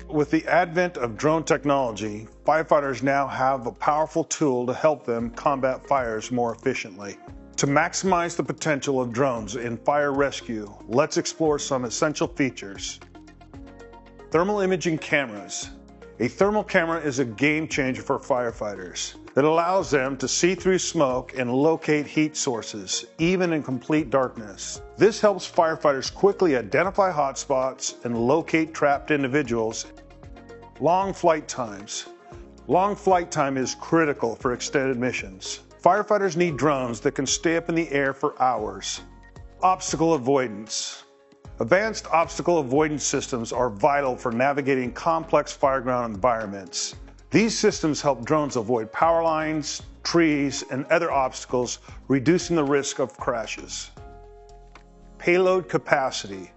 With the advent of drone technology, firefighters now have a powerful tool to help them combat fires more efficiently. To maximize the potential of drones in fire rescue, let's explore some essential features. Thermal imaging cameras. A thermal camera is a game changer for firefighters that allows them to see through smoke and locate heat sources, even in complete darkness. This helps firefighters quickly identify hotspots and locate trapped individuals. Long flight times. Long flight time is critical for extended missions. Firefighters need drones that can stay up in the air for hours. Obstacle avoidance. Advanced obstacle avoidance systems are vital for navigating complex fireground environments. These systems help drones avoid power lines, trees, and other obstacles, reducing the risk of crashes. Payload capacity.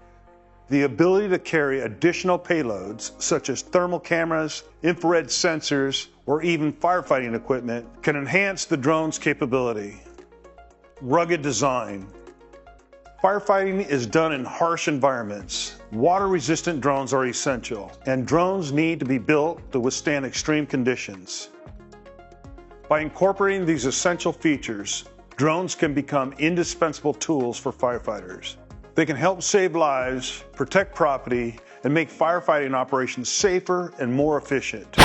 The ability to carry additional payloads, such as thermal cameras, infrared sensors, or even firefighting equipment, can enhance the drone's capability. Rugged design. Firefighting is done in harsh environments. Water-resistant drones are essential, and drones need to be built to withstand extreme conditions. By incorporating these essential features, drones can become indispensable tools for firefighters. They can help save lives, protect property, and make firefighting operations safer and more efficient.